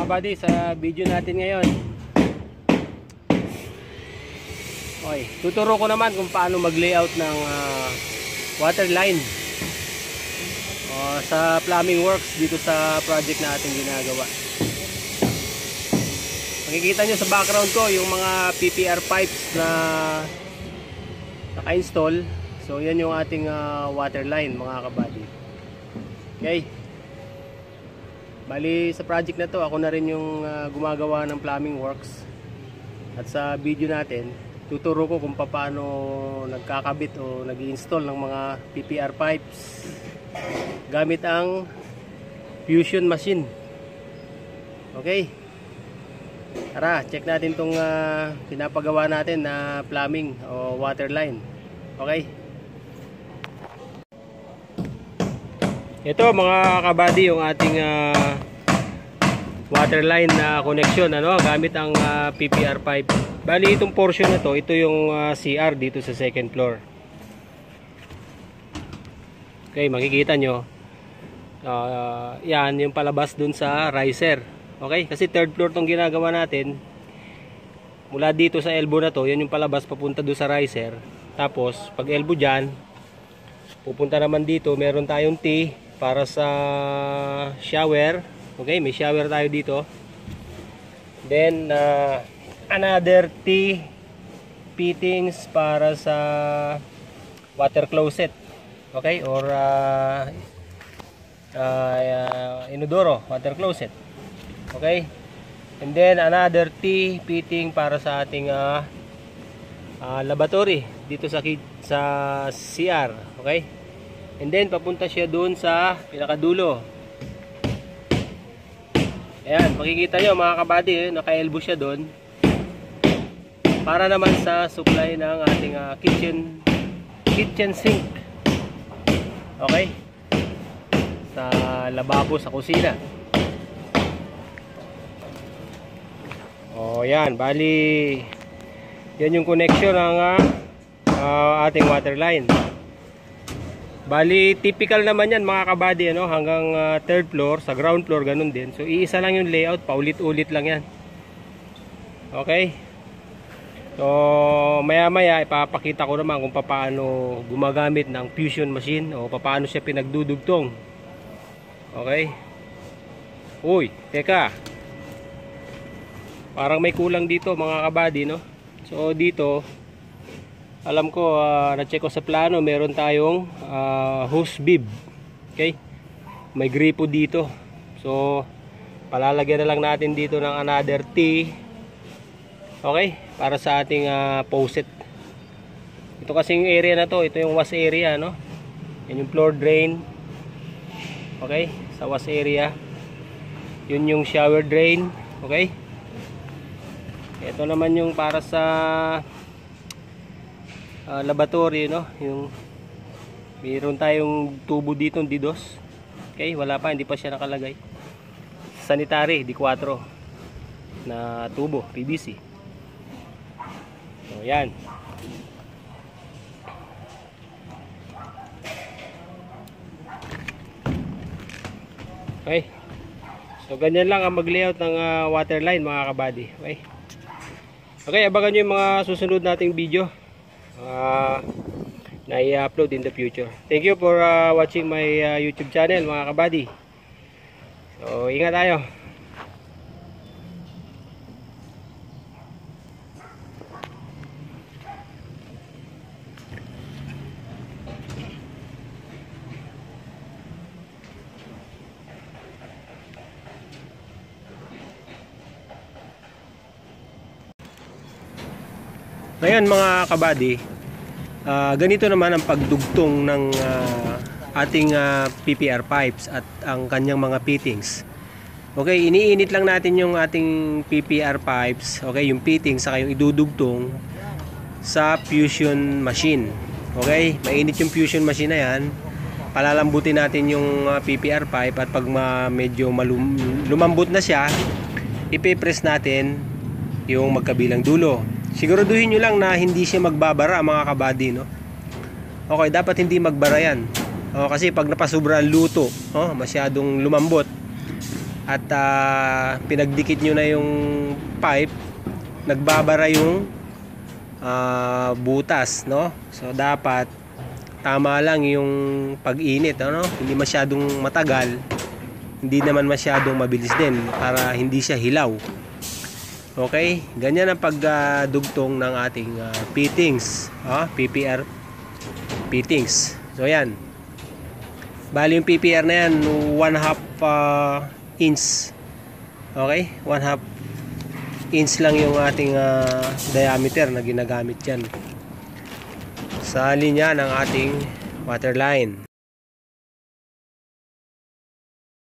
kabady, sa video natin ngayon, okay, tuturo ko naman kung paano mag-layout ng water line sa plumbing works dito sa project na ating ginagawa. Makikita nyo sa background ko yung mga PPR pipes na naka-install. So yan yung ating water line, mga kabady. Okay, bali sa project na to, ako na rin yung gumagawa ng plumbing works. At sa video natin, tuturo ko kung paano nagkakabit o nag-i-install ng mga PPR pipes gamit ang fusion machine. Okay, tara, check natin tong pinapagawa natin na plumbing o water line. Okay, ito mga kabady yung ating water line na connection, gamit ang PPR pipe. Bali itong portion na to, ito yung CR dito sa second floor. Okay, makikita nyo yan yung palabas dun sa riser. Okay, kasi third floor tong ginagawa natin. Mula dito sa elbow na to, yan yung palabas papunta dun sa riser. Tapos pag elbow dyan, pupunta naman dito, meron tayong T para sa shower. Okay, may shower tayo dito. Then another T fittings para sa water closet. Okay, or inodoro, water closet. Okay, and then another T fitting para sa ating lavatory dito sa CR. Okay, and then papunta siya doon sa pinakadulo. Ayan, makikita nyo mga kabady, naka-elbow siya doon para naman sa supply ng ating kitchen sink. Okay, sa lababo sa kusina. O yan, bali yan yung connection ng ating water line. Bali typical naman yan mga kabady, hanggang third floor, sa ground floor ganun din. So iisa lang yung layout, paulit-ulit lang yan. Okay, so maya maya ipapakita ko naman kung paano gumagamit ng fusion machine o paano siya pinagdudugtong. Okay, uy, teka, parang may kulang dito mga kabady, so dito alam ko, na-check ko sa plano, meron tayong hose bib. Okay, may gripo dito. So palalagyan na lang natin dito ng another T. Okay, para sa ating faucet. Ito kasing area na to, ito yung wash area, yan yung floor drain. Okay, sa wash area. Yun yung shower drain. Okay, ito naman yung para sa lavatory, yung mayroon tayong tubo dito, D2. Okay, wala pa, hindi pa siya nakalagay. Sanitary D4 na tubo, PVC. So yan. Okay, so ganyan lang ang mag-layout ng water line mga kabady. Okay, okay, abangan nyo yung mga susunod nating video na i-upload in the future. Thank you for watching my YouTube channel mga kabady. So ingat tayo. Ngayon mga kabady, ganito naman ang pagdugtong ng ating PPR pipes at ang kanyang mga fittings. Okay, iniinit lang natin yung ating PPR pipes, okay, yung fittings saka yung idudugtong sa fusion machine. Okay, mainit yung fusion machine na yan. Palalambutin natin yung PPR pipe at pag medyo lumambot na siya, ipe-press natin yung magkabilang dulo. Siguraduhin nyo lang na hindi siya magbabara mga kabady, Okay, dapat hindi magbara yan. Kasi pag napasubra ang luto, masyadong lumambot, at pinagdikit nyo na yung pipe, nagbabara yung butas, no? So dapat tama lang yung pag-init, ano? Hindi masyadong matagal, hindi naman masyadong mabilis din para hindi siya hilaw. Okay, ganyan ang pagdugtong ng ating fittings, PPR fittings. So yan, bali yung PPR na yan 1/2 inch. Okay, 1/2 inch lang yung ating diameter na ginagamit yan sa linya ng ating water line.